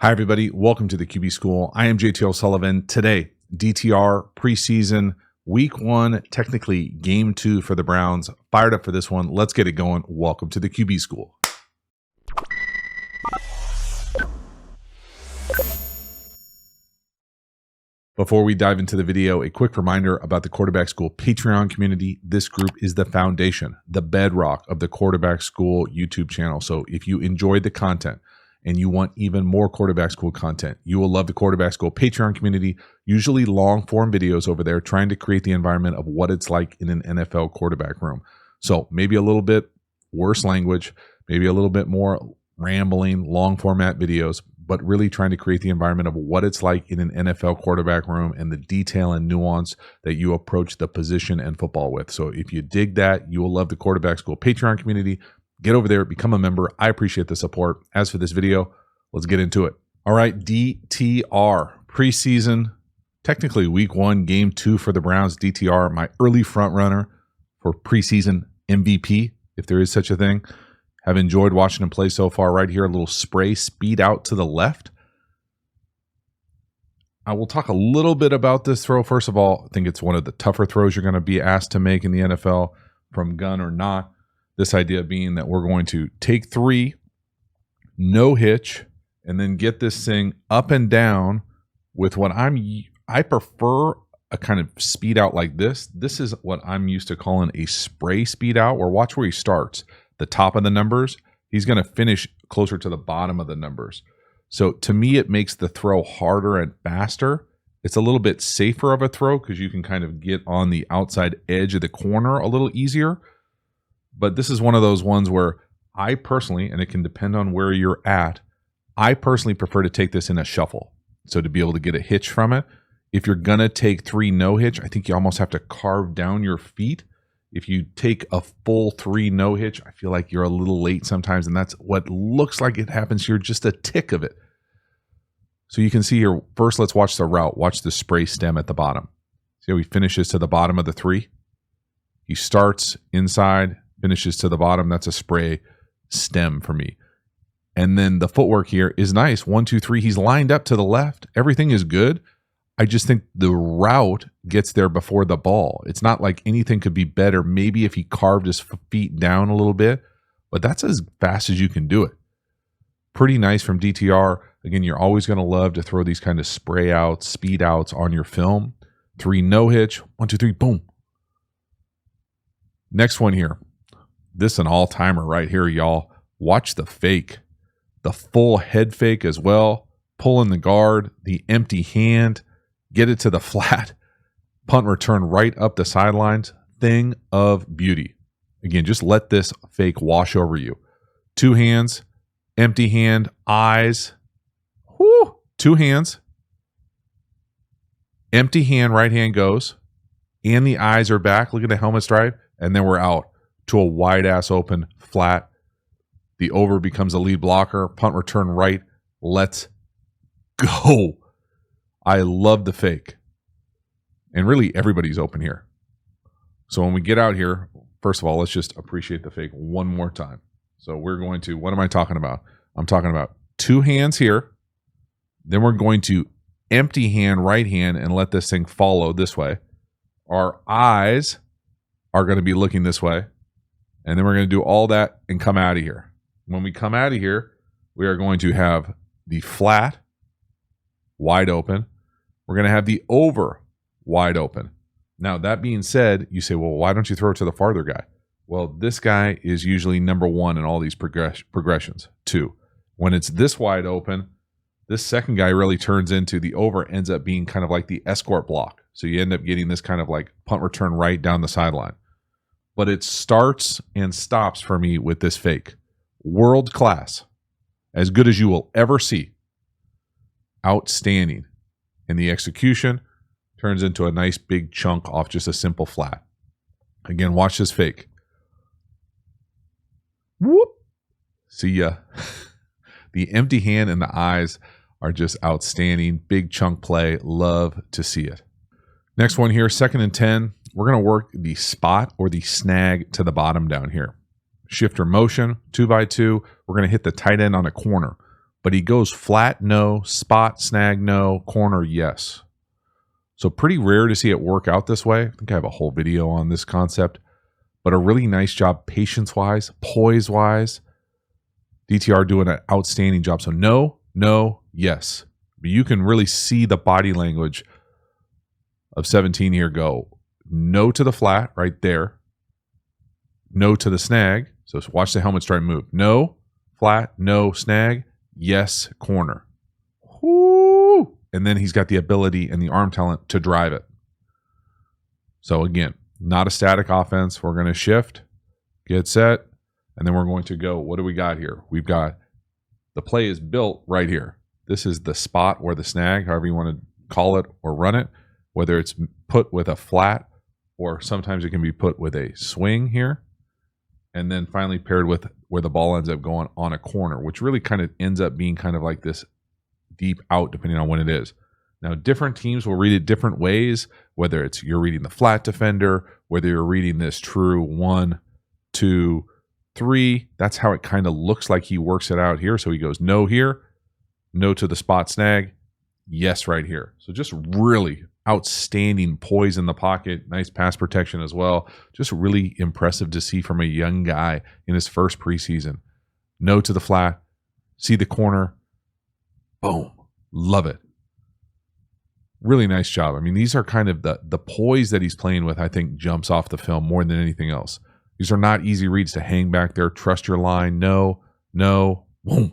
Hi, everybody. Welcome to the QB School. I am JT O'Sullivan. Today, DTR preseason week 1, technically game 2 for the Browns. Fired up for this one. Let's get it going. Welcome to the QB School. Before we dive into the video, a quick reminder about the Quarterback School Patreon community. This group is the foundation, the bedrock of the Quarterback School YouTube channel. So if you enjoyed the content, and you want even more Quarterback School content, you will love the Quarterback School Patreon community, usually long form videos over there trying to create the environment of what it's like in an NFL quarterback room. So maybe a little bit worse language, maybe a little bit more rambling, long format videos, but really trying to create the environment of what it's like in an NFL quarterback room and the detail and nuance that you approach the position and football with. So if you dig that, you will love the Quarterback School Patreon community. Get over there, become a member. I appreciate the support. As for this video, let's get into it. All right, DTR, preseason, technically week 1, game 2 for the Browns. DTR, my early front runner for preseason MVP, if there is such a thing. Have enjoyed watching him play so far. Right here, a little spray speed out to the left. I will talk a little bit about this throw. First of all, I think it's one of the tougher throws you're going to be asked to make in the NFL, from gun or not. This idea being that we're going to take 3, no hitch, and then get this thing up and down with what I prefer a kind of speed out like this. This is what I'm used to calling a spray speed out, where watch where he starts. The top of the numbers, he's going to finish closer to the bottom of the numbers. So to me, it makes the throw harder and faster. It's a little bit safer of a throw because you can kind of get on the outside edge of the corner a little easier. But this is one of those ones where I personally, and it can depend on where you're at, I personally prefer to take this in a shuffle. So to be able to get a hitch from it. If you're going to take 3 no hitch, I think you almost have to carve down your feet. If you take a full 3 no hitch, I feel like you're a little late sometimes. And that's what looks like it happens here, just a tick of it. So you can see here, first let's watch the route. Watch the spray stem at the bottom. See how he finishes to the bottom of the 3? He starts inside, finishes to the bottom. That's a spray stem for me. And then the footwork here is nice. 1, 2, 3. He's lined up to the left. Everything is good. I just think the route gets there before the ball. It's not like anything could be better. Maybe if he carved his feet down a little bit, but that's as fast as you can do it. Pretty nice from DTR. Again, you're always going to love to throw these kind of spray outs, speed outs on your film. 3 no hitch. 1, 2, 3. Boom. Next one here. This is an all-timer right here, y'all. Watch the fake. The full head fake as well. Pull in the guard, the empty hand, get it to the flat. Punt return right up the sidelines. Thing of beauty. Again, just let this fake wash over you. 2 hands, empty hand, eyes. Whoo! 2 hands. Empty hand, right hand goes. And the eyes are back. Look at the helmet stripe. And then we're out to a wide ass open flat. The over becomes a lead blocker. Punt return right. Let's go. I love the fake. And really everybody's open here. So when we get out here, first of all, let's just appreciate the fake one more time. So we're going to, what am I talking about? I'm talking about 2 hands here. Then we're going to empty hand, right hand, and let this thing follow this way. Our eyes are going to be looking this way. And then we're going to do all that and come out of here. When we come out of here, we are going to have the flat wide open. We're going to have the over wide open. Now, that being said, you say, well, why don't you throw it to the farther guy? Well, this guy is usually number 1 in all these progressions. 2. When it's this wide open, this second guy really turns into the over, ends up being kind of like the escort block. So you end up getting this kind of like punt return right down the sideline. But it starts and stops for me with this fake. World class. As good as you will ever see. Outstanding. And the execution turns into a nice big chunk off just a simple flat. Again, watch this fake. Whoop. See ya. The empty hand and the eyes are just outstanding. Big chunk play. Love to see it. Next one here, 2nd and 10. We're going to work the spot or the snag to the bottom down here. Shifter motion, 2x2. We're going to hit the tight end on a corner. but he goes flat, no, spot, snag, no, corner, yes. So pretty rare to see it work out this way. I think I have a whole video on this concept, but a really nice job patience-wise, poise-wise. DTR doing an outstanding job. So no, no, yes. But you can really see the body language of 17 here go. No to the flat right there. No to the snag. So watch the helmet stripe move. No, flat, no, snag, yes, corner. Woo! And then he's got the ability and the arm talent to drive it. So again, not a static offense. We're going to shift, get set, and then we're going to go. What do we got here? We've got the play is built right here. This is the spot or the snag, however you want to call it or run it, whether it's put with a flat or sometimes it can be put with a swing here. And then finally paired with where the ball ends up going on a corner, which really kind of ends up being kind of like this deep out depending on when it is. Now, different teams will read it different ways, whether it's you're reading the flat defender, whether you're reading this true 1, 2, 3. That's how it kind of looks like he works it out here. So he goes no here, no to the spot snag, yes right here. So just really outstanding poise in the pocket, nice pass protection as well. Just really impressive to see from a young guy in his first preseason. No to the flat, see the corner, boom, love it. Really nice job. I mean, these are kind of the poise that he's playing with, I think, jumps off the film more than anything else. These are not easy reads to hang back there, trust your line, no, no, boom,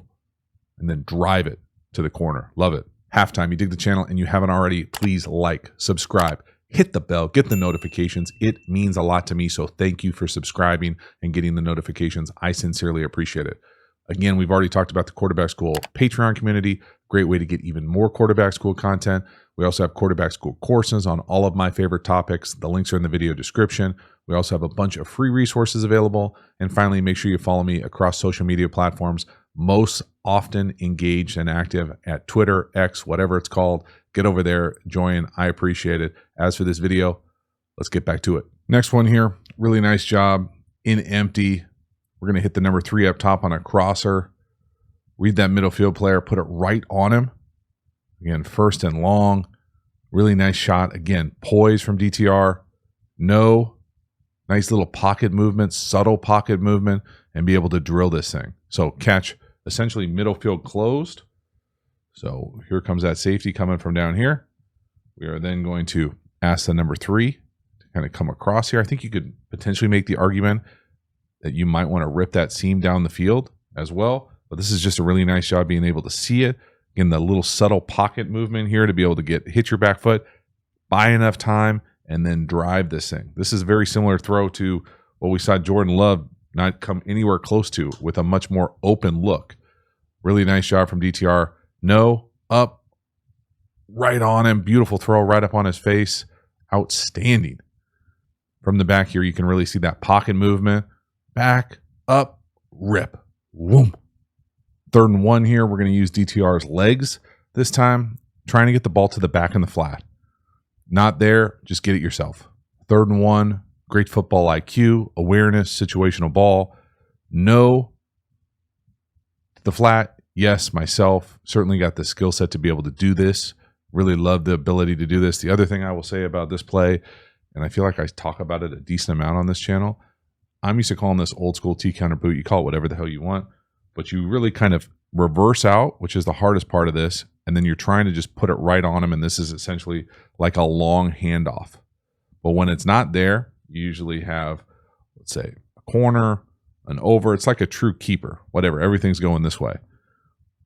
and then drive it to the corner. Love it. Halftime, you dig the channel and you haven't already, please like, subscribe, hit the bell, get the notifications. It means a lot to me, so thank you for subscribing and getting the notifications. I sincerely appreciate it. Again, we've already talked about the Quarterback School Patreon community. Great way to get even more Quarterback School content. We also have Quarterback School courses on all of my favorite topics. The links are in the video description. We also have a bunch of free resources available. And finally, make sure you follow me across social media platforms. Most often engaged and active at Twitter, X, whatever it's called. Get over there, join. I appreciate it. As for this video, let's get back to it. Next one here, really nice job in empty. We're going to hit the number 3 up top on a crosser. Read that middle field player, put it right on him. Again, first and long. Really nice shot. Again, poise from DTR. No. Nice little pocket movement, subtle pocket movement, and be able to drill this thing. So catch essentially middle field closed. So here comes that safety coming from down here. We are then going to ask the number 3 to kind of come across here. I think you could potentially make the argument that you might want to rip that seam down the field as well. But this is just a really nice job being able to see it. Again, the little subtle pocket movement here to be able to hit your back foot, buy enough time, and then drive this thing. This is a very similar throw to what we saw Jordan Love not come anywhere close to with a much more open look. Really nice job from DTR. No, up, right on him. Beautiful throw right up on his face. Outstanding. From the back here, you can really see that pocket movement. Back, up, rip. Whoom. 3rd and 1 here. We're going to use DTR's legs this time. Trying to get the ball to the back in the flat. Not there, just get it yourself. 3rd and 1. Great football IQ, awareness, situational ball. No. The flat, yes, myself. Certainly got the skill set to be able to do this. Really love the ability to do this. The other thing I will say about this play, and I feel like I talk about it a decent amount on this channel, I'm used to calling this old school T-counter boot. You call it whatever the hell you want, but you really kind of reverse out, which is the hardest part of this, and then you're trying to just put it right on him, and this is essentially like a long handoff. But when it's not there, you usually have, let's say, a corner, an over. It's like a true keeper, whatever. Everything's going this way.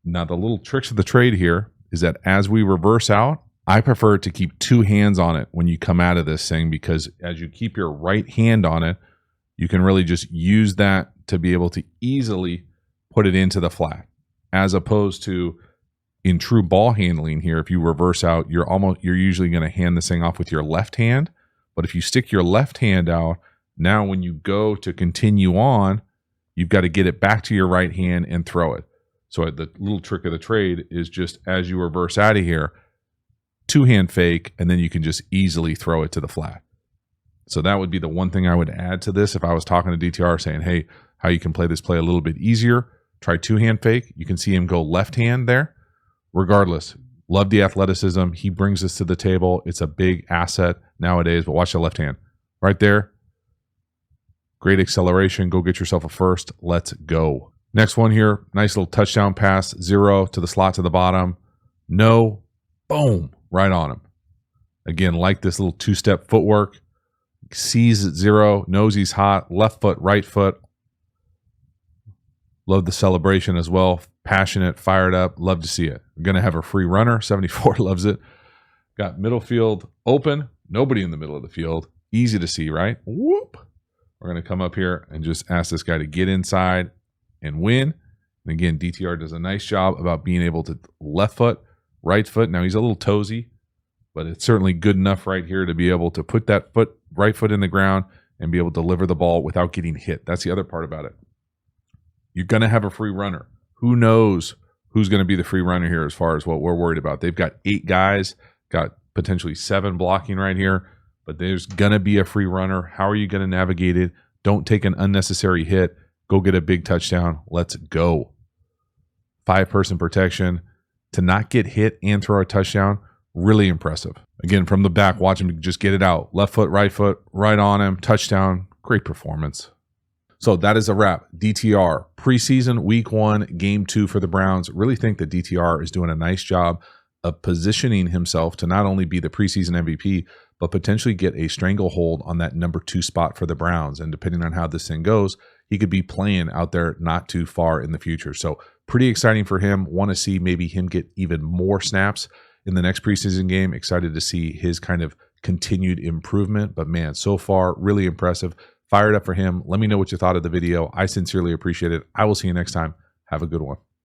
Now, the little tricks of the trade here is that as we reverse out, I prefer to keep 2 hands on it when you come out of this thing, because as you keep your right hand on it, you can really just use that to be able to easily put it into the flat. As opposed to in true ball handling here, if you reverse out, you're usually going to hand this thing off with your left hand. But if you stick your left hand out, now when you go to continue on, you've got to get it back to your right hand and throw it. So the little trick of the trade is just as you reverse out of here, 2-hand fake, and then you can just easily throw it to the flat. So that would be the one thing I would add to this if I was talking to DTR saying, hey, how you can play this play a little bit easier. Try two-hand fake. You can see him go left hand there. Regardless, love the athleticism. He brings this to the table. It's a big asset nowadays, but watch the left hand. Right there. Great acceleration. Go get yourself a first. Let's go. Next one here. Nice little touchdown pass. 0 to the slot to the bottom. No. Boom. Right on him. Again, like this little two-step footwork. Sees at 0. Knows he's hot. Left foot, right foot. Love the celebration as well. Passionate, fired up. Love to see it. We're going to have a free runner. 74 loves it. Got middle field open. Nobody in the middle of the field. Easy to see, right? Whoop. We're going to come up here and just ask this guy to get inside and win. And again, DTR does a nice job about being able to left foot, right foot. Now he's a little toesy, but it's certainly good enough right here to be able to put that right foot in the ground and be able to deliver the ball without getting hit. That's the other part about it. You're going to have a free runner. Who knows who's going to be the free runner here as far as what we're worried about. They've got 8 guys, got potentially 7 blocking right here, but there's going to be a free runner. How are you going to navigate it? Don't take an unnecessary hit. Go get a big touchdown. Let's go. 5-person protection. To not get hit and throw a touchdown, really impressive. Again, from the back, watch him just get it out. Left foot, right on him. Touchdown. Great performance. So that is a wrap. DTR, preseason week 1, game 2 for the Browns. Really think that DTR is doing a nice job of positioning himself to not only be the preseason MVP, but potentially get a stranglehold on that number 2 spot for the Browns. And depending on how this thing goes, he could be playing out there not too far in the future. So pretty exciting for him. Want to see maybe him get even more snaps in the next preseason game. Excited to see his kind of continued improvement. But man, so far, really impressive. Fired up for him. Let me know what you thought of the video. I sincerely appreciate it. I will see you next time. Have a good one.